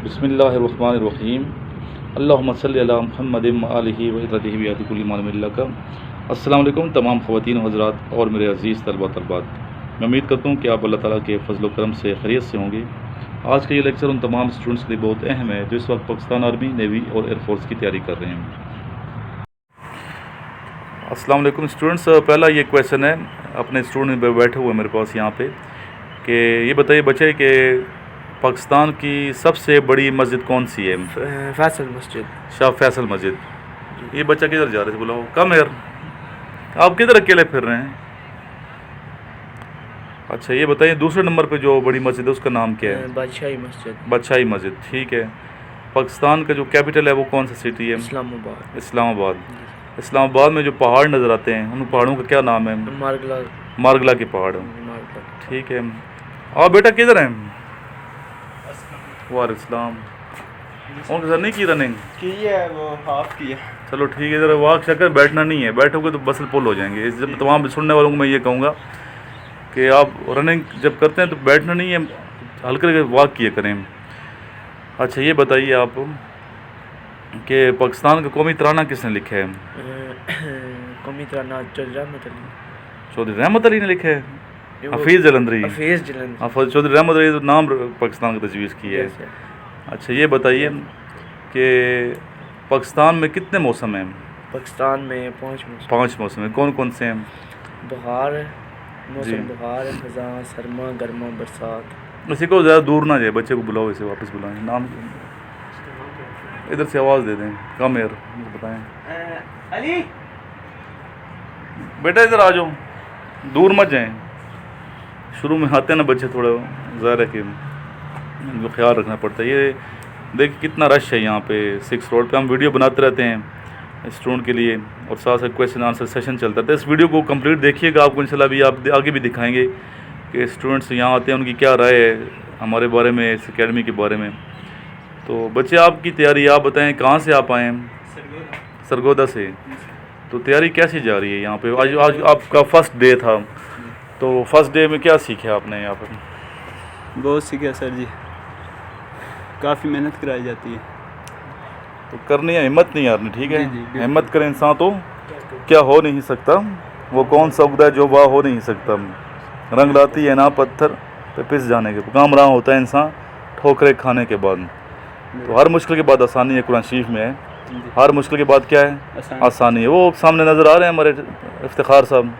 बिस्मिल्लाहिर्रहमानिर्रहीम अल्लाहुम्मा सल्लि अला मुहम्मद व आलिहि व इज़्ज़तिहि व याति कुल्लि मालमिल्लक। अस्सलाम वालेकुम तमाम ख़वातीन हज़रात और मेरे अज़ीज़ तलबा तलबात, मैं उम्मीद करता हूँ कि आप अल्लाह ताला के फ़ज़ल व करम से खैरियत से होंगे। आज का ये लेक्चर उन तमाम स्टूडेंट्स के लिए बहुत अहम है जो इस वक्त पाकिस्तान आर्मी, नेवी और एयरफोर्स की तैयारी कर रहे हैं। अस्सलाम वालेकुम स्टूडेंट्स, पहला ये क्वेश्चन है, अपने स्टूडेंट बैठे हुए मेरे पास यहाँ पे, कि ये बताइए बच्चे कि पाकिस्तान की सबसे बड़ी मस्जिद कौन सी है? फैसल मस्जिद, शाह फैसल मस्जिद। ये बच्चा किधर जा रहे थे? बुलाओ, कम यार, आप किधर अकेले फिर रहे हैं? अच्छा ये बताइए दूसरे नंबर पे जो बड़ी मस्जिद है उसका नाम क्या है? बादशाही मस्जिद। बादशाही मस्जिद, ठीक है। पाकिस्तान का जो कैपिटल है वो कौन सा सिटी है? इस्लामाबाद। इस्लामाबाद। इस्लामाबाद में जो पहाड़ नज़र आते हैं उन पहाड़ों का क्या नाम है? मारगला के पहाड़, ठीक है। और बेटा किधर हैं? वार इस्लाम। उनके सर नहीं की रनिंग की है, वो हाफ की है। चलो ठीक है, ज़रा वाक शक्कर बैठना नहीं है, बैठोगे तो बसल पुल हो जाएंगे। इस जब तमाम सुनने वालों को मैं ये कहूँगा कि आप रनिंग जब करते हैं तो बैठना नहीं है, हल्के वाक किया करें। अच्छा ये बताइए आप कि पाकिस्तान का कौमी तराना किसने लिखा है? कौमी तराना चौधरी रहमत अली ने लिखा है। हफीज़ जलंधरी। चौधरी रहमत अली तो नाम पाकिस्तान की तजवीज़ की है। अच्छा ये बताइए कि पाकिस्तान में कितने मौसम हैं? पाकिस्तान में पाँच मौसम हैं। कौन कौन से हैं? बहार मौसम, बहार, खज़ां, सरमा, गर्मा, बरसात। इसी को ज़्यादा दूर ना जाए, बच्चे को बुलाओ, इसे वापस बुलाएं। नाम इधर से आवाज़ दे दें, कम यार बताएं। अली बेटा इधर आ जाओ, दूर मत जाएं। शुरू में आते हैं ना बच्चे, थोड़ा ज़ाहिर है कि इनको ख्याल रखना पड़ता है। ये देखिए कितना रश है यहाँ पे 6 रोड पे। हम वीडियो बनाते रहते हैं स्टूडेंट के लिए और साथ साथ क्वेश्चन आंसर सेशन चलता है। तो इस वीडियो को कंप्लीट देखिएगा, आपको इंशाल्लाह भी आप आगे भी दिखाएंगे कि स्टूडेंट्स यहाँ आते हैं उनकी क्या राय है हमारे बारे में, इस अकेडमी के बारे में। तो बच्चे आपकी तैयारी आप बताएँ, कहाँ से आप आए हैं? सरगोदा से। तो तैयारी कैसी जा रही है यहाँ पे? आज आपका फर्स्ट डे था, तो फर्स्ट डे में क्या सीखा आपने यहाँ पर? बहुत सीखा सर जी, काफ़ी मेहनत कराई जाती है। तो करनी है, हिम्मत नहीं हारनी, ठीक है। हिम्मत करे इंसान तो क्या हो नहीं सकता, वो कौन सा उगदा है जो वाह हो नहीं सकता। रंग लाती है ना पत्थर पे पिस जाने के काम रहा होता है इंसान ठोकरे खाने के बाद। तो हर मुश्किल के बाद आसानी है, कुरान शरीफ में है। हर मुश्किल के बाद क्या है? आसानी है। वो सामने नज़र आ रहे हैं हमारे इफ्तिखार साहब,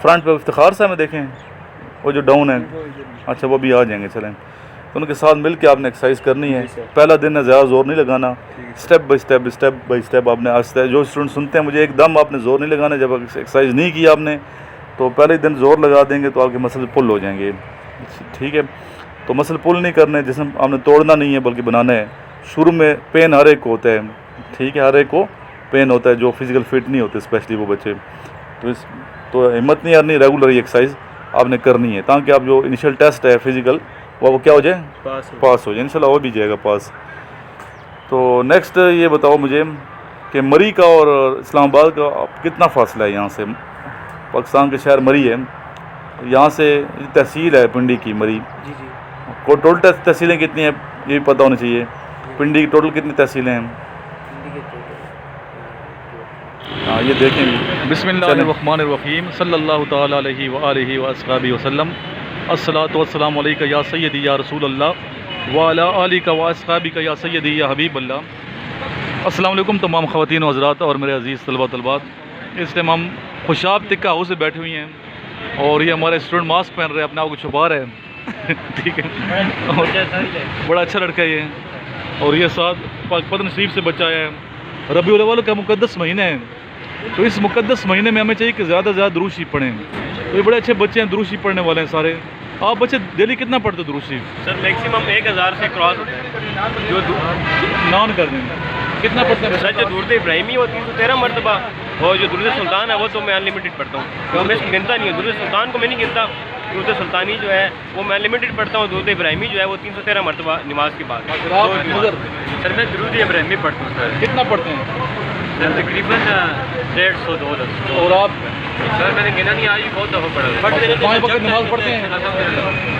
फ्रंट पे इफ्तिखार साहब में देखें, वो जो डाउन है। अच्छा वो भी आ जाएंगे, चलें। तो उनके साथ मिल के आपने एक्सरसाइज करनी है। पहला दिन है, ज़्यादा ज़ोर नहीं लगाना, स्टेप बाई स्टेप आपने आस्ते। जो स्टूडेंट सुनते हैं मुझे, एकदम आपने ज़ोर नहीं लगाना। जब एक्सरसाइज नहीं की आपने तो पहले दिन ज़ोर लगा देंगे तो आपके मसल पुल हो जाएंगे, ठीक है। तो मसल पुल नहीं करने, जिसम आपने तोड़ना नहीं है बल्कि बनाना है। शुरू में पेन हर एक को होता है, ठीक है, हर एक को पेन होता है जो फिज़िकल फिट नहीं होते, स्पेशली वो बच्चे। तो हिम्मत नहीं हारनी, रेगुलर एक्सरसाइज आपने करनी है ताकि आप जो इनिशियल टेस्ट है फिज़िकल वो क्या हो जाए? पास हो जाए इंशाल्लाह, हो भी जाएगा पास। तो नेक्स्ट ये बताओ मुझे कि मरी का और इस्लामाबाद का कितना फासला है? यहाँ से पाकिस्तान के शहर मरी है, यहाँ से तहसील है पिंडी की मरी। को टोटल तहसीलें कितनी हैं ये भी पता होना चाहिए। पिंडी की टोटल कितनी तहसीलें हैं? हाँ ये देखें। बिस्मिल्लाहिर्रहमानिर्रहीम सल्लल्लाहु तआला अलैहि व आलिहि व अस्हाबिहि वसल्लम। अस्सलातु वस्सलामु अलैका या सय्यदी या रसूल अल्लाह व अला आलिका व अस्हाबिका या सय्यदी या हबीब अल्लाह। अस्सलामु अलैकुम तमाम ख़वातीन हज़रात और मेरे अज़ीज़ तलबा तलबात। इस टाइम हम खुशाब तिक्का हाउस से बैठे हुए हैं और ये हमारे स्टूडेंट मास्क पहन रहे हैं, अपने आप को छुपा रहे हैं ठीक है। और बड़ा अच्छा लड़का ये, और ये साथ पतन शरीफ से बच्चा है। रबीउल अव्वल का मुक़द्दस महीना है, तो इस मुक़द्दस महीने में हमें चाहिए कि ज़्यादा से ज़्यादा दुरूद शरीफ पढ़ें। तो ये बड़े अच्छे बच्चे हैं, दुरूद शरीफ पढ़ने वाले हैं सारे। आप बच्चे डेली कितना पढ़ते हो दुरूद शरीफ? सर मैक्सिमम 1000 से क्रॉस होता है। जो नान कर दें कितना पढ़ते हैं? सर जो दुरूद इब्राहिमी वो 313 मरतबा, और जो दुरूद सुल्तान है वो तो मैं अनलिमिटेड पढ़ता हूँ, तो मैं इसको गिनता नहीं हूँ। दुरूद सुल्तान को मैं नहीं गिनता, दुरूद सुल्तानी जो है वो मैं अनलिमिटेड पढ़ता हूँ। दुरूद इब्राहिमी जो है वो 313 मरतबा नमाज के बाद। सर मैं दुरूद इब्राहिमी पढ़ता हूँ। सर कितना पढ़ते हैं? सर तकरीबन 150-200। और आप? सर मैंने गिना नहीं, आज भी बहुत दफ़ा पढ़ा। नमाज पढ़ते हैं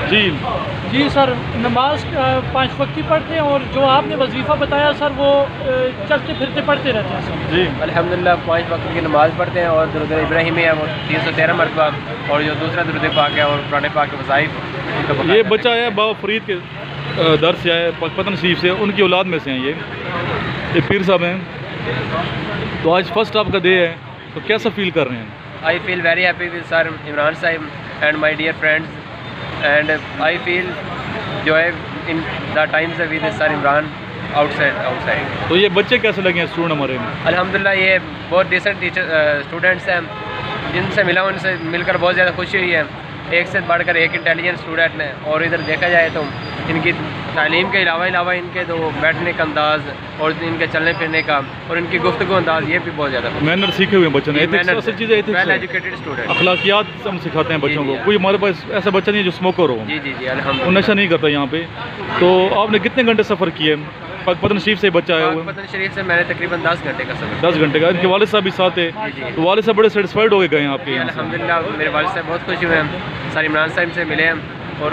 जी। जी सर, नमाज 5 वक्त की पढ़ते हैं और जो आपने वजीफ़ा बताया सर वो चलते फिरते पढ़ते रहते हैं सर। जी अल्हम्दुलिल्लाह 5 वक्त की नमाज़ पढ़ते हैं और दुरूद इब्राहिमी है वो 313 मरतबा, और जो दूसरा दुरूद पाक है और कुरान पाक के वज़ाइफ। ये बच्चा है बाबा फरीद के दर से आए, पतन शरीफ से, उनकी औलाद में से हैं ये पीर साहब हैं। तो आज फर्स्ट आपका डे है, तो कैसा फील कर रहे हैं? I feel very happy with Sir Imran Sahib and my dear friends, and I feel joy in the times with Sir Imran outside. तो ये बच्चे कैसे लगे हैं स्टूडेंट हमारे में? अल्हम्दुलिल्लाह ये बहुत डिसेंट टीचर स्टूडेंट्स हैं, जिनसे मिला उनसे मिलकर बहुत ज़्यादा खुशी हुई है। एक से बढ़कर एक इंटेलिजेंट स्टूडेंट है, और इधर देखा जाए तो इनकी तालीम के अलावा इनके तो बैठने का अंदाज़ और इनके चलने फिरने का और इनकी गुफ्तगू अंदाज़ ये भी बहुत ज़्यादा मैनर सीखे हुए हैं बच्चों ने, वेल एजुकेटेड स्टूडेंट, अखलाकियात हम सिखाते हैं बच्चों को। कोई हमारे पास ऐसा बच्चा नहीं है जो स्मोकर हो, जी वो अल्हम्दुलिल्लाह। नशा नहीं करता यहाँ पे। तो आपने कितने घंटे सफ़र किए? पतन शरीफ से बच्चा आया हुआ है, पतन शरीफ से मैंने तकरीबन 10 घंटे का सफ़र। 10 घंटे का। इनके वालिद साहब भी साथ है, तो वालिद साहब बड़े सेटिस्फाइड हो गए गए आपके यहाँ से? अल्हम्दुलिल्लाह मेरे वालिद साहब बहुत खुश हुए हैं, सर इमरान साहब से मिले हैं और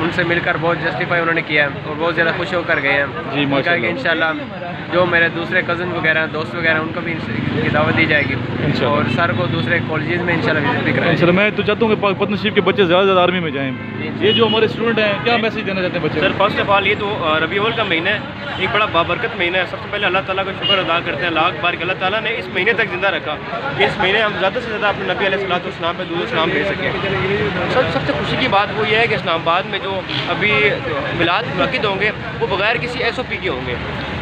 उनसे मिलकर बहुत जस्टिफाई उन्होंने किया है और बहुत ज़्यादा खुश होकर गए हैं। जी माशाल्लाह। कि इंशाल्लाह जो मेरे दूसरे कज़न वगैरह दोस्त वगैरह उनको भी इनकी दावत दी जाएगी और सर को दूसरे कॉलेजेस में इंशाल्लाह विजिट भी कराएंगे। इंशाल्लाह। मैं तो चाहता हूँ कि पतन शरीफ के बच्चे ज़्यादा से ज़्यादा आर्मी में जाएँ। ये जो हमारे स्टूडेंट हैं, क्या मैसेज देना चाहते हैं बच्चे? सर फर्स्ट ऑफ ऑल ये तो रबी अव्वल का महीना है, एक बड़ा बाबरकत महीना है। सबसे पहले अल्लाह ताला का शुक्र अदा करते हैं लाख बार कि अल्लाह ताला ने इस महीने तक ज़िंदा रखा कि इस महीने हम ज़्यादा से ज़्यादा अपने नबी अलैहिस्सलाम पे दुरूद सलाम भेज सकें। सबसे खुशी की बात वो ये है कि इस्लामाबाद में जो अभी मिलाद मुनक़िद होंगे वो बगैर किसी SOP के होंगे।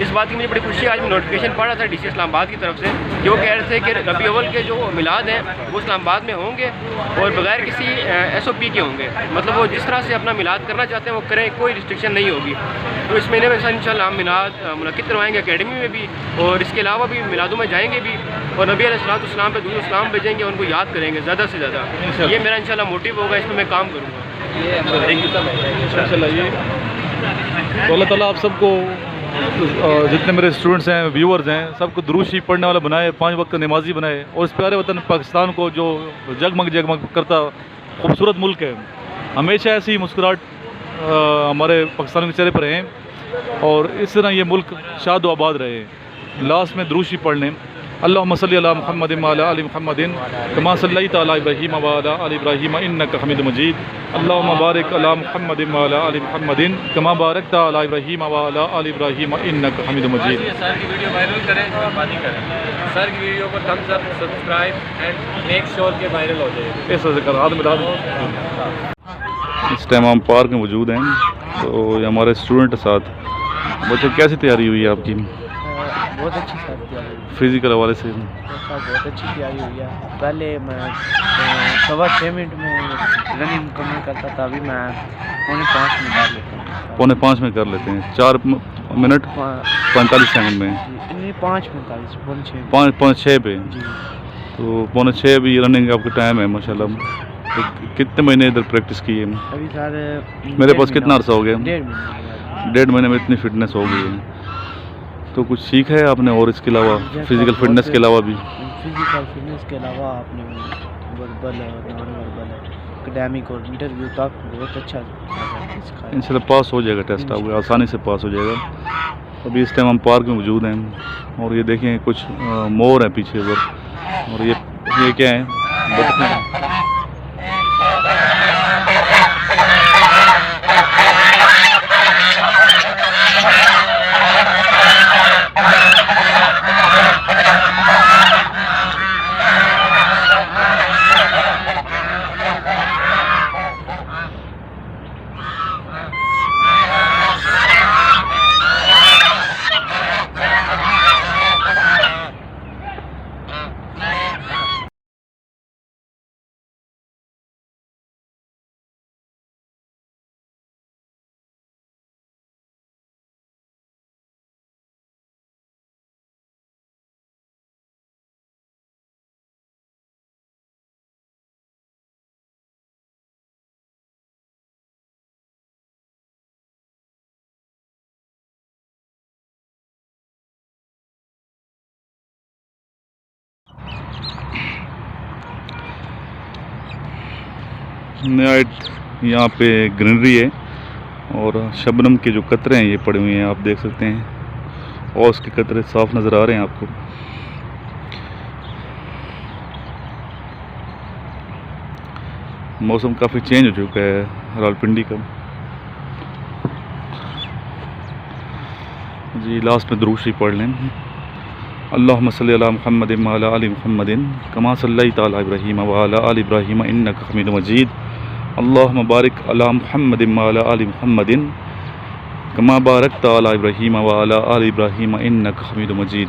इस बात की मुझे बड़ी खुशी है। आज मैं नोटिफिकेशन पढ़ा था DC इस्लामाबाद की तरफ से कि वो कह रहे थे कि रबी अव्वल के जो मिलाद हैं वो इस्लामाबाद में होंगे और बगैर किसी SOP के होंगे। मतलब वो जिस तरह से अपना मिलाद करना चाहते हैं वो करें, कोई रिस्ट्रिक्शन नहीं होगी। तो इस महीने में इंशाल्लाह हम मिलाद मुनक़िद करवाएंगे अकेडमी में भी, और इसके अलावा भी मिलादों में जाएंगे भी और नबी अलैहिस्सलाम पे दुरूद सलाम भेजेंगे, उनको याद करेंगे ज़्यादा से ज़्यादा। ये मेरा इंशाल्लाह मोटिव होगा, इसमें मैं काम करूँगा। इंशाल्लाह। ये तो अल्लाह ताला आप सबको, जितने मेरे स्टूडेंट्स हैं, व्यूअर्स हैं, सबको दुरूद शरीफ पढ़ने वाला बनाए, 5 वक्त का नमाजी बनाए, और इस प्यारे वतन पाकिस्तान को जो जगमग करता खूबसूरत मुल्क है, हमेशा ऐसी ही मुस्कुराहट हमारे पाकिस्तान के चेहरे पर रहें और इस तरह ये मुल्क शाद व आबाद रहे। लास्ट में दुरूद शरीफ पढ़ लें। अल्लाहुम्मा सल्ली अला मुहम्मदिन व अला आलि मुहम्मदिन कमा सल्लैता अला इब्राहीम व अला आलि इब्राहीम इन्नका हमीदुम मजीद। अल्लाहुम्मा बारिक अला मुहम्मदिन व अला आलि मुहम्मदिन कमा बारकता अला इब्राहीम व अला आलि इब्राहीम इन्नका हमीदुम मजीद। सर की वीडियो वायरल करें, बात करें सर की वीडियो को thumbs up, subscribe and make sure के वायरल हो जाए। ऐसा से कर हाथ मिला दो। इस टाइम हम पार्क में मौजूद हैं, तो ये हमारे स्टूडेंट के साथ बच्चों कैसी तैयारी हुई है आपकी? बहुत अच्छी सर तैयारी हुई फिजिकल हवाले से? सर बहुत अच्छी तैयारी हुई है। पहले मैं 6.25 मिनट में रनिंग मुकम्मल करता था, अभी मैं 4.5 में कर लेता हूँ। 4.5 में कर लेते हैं, 4 मिनट 45 सेकंड में? नहीं 5:45, 5:6 पे जी। तो 5:6 भी रनिंग आपका टाइम है माशाल्लाह। तो कितने महीने इधर प्रैक्टिस की है? अभी सर मेरे पास कितना अर्सा हो गया? 1.5 महीने में इतनी फिटनेस हो गई है। तो कुछ सीखा है आपने और इसके अलावा, फिजिकल फिटनेस के अलावा भी? फिजिकल फिटनेस के अलावा आपने वर्बल और नॉन वर्बल एकेडमिक और इंटरव्यू तक बहुत अच्छा सिखाया। इंशाल्लाह पास हो जाएगा टेस्ट, आपको आसानी से पास हो जाएगा। अभी इस टाइम हम पार्क में मौजूद हैं और ये देखें कुछ मोर हैं पीछे उधर, और ये क्या है? बतखें हैं। नाइट यहाँ पे ग्रीनरी है और शबनम के जो कतरे हैं ये पड़े हुए हैं, आप देख सकते हैं, और उसके कतरे साफ नज़र आ रहे हैं आपको। मौसम काफ़ी चेंज हो चुका है रावलपिंडी का। जी लास्ट में दुरूद शरीफ पढ़ लें। अल्लाहुम्मा सल्ली अला मुहम्मद व अला आलि मुहम्मदिन कमा सल्लैता अला इब्राहीम व अला आलि इब्राहीम इन्नका हमीदुम मजीद। अल्लाहुम्मा बारिक अला मुहम्मद व अला आलि मुहम्मदिन कमा बारकता अला इब्राहीम व अला आलि इब्राहीम इन्नका हमीदुम मजीद।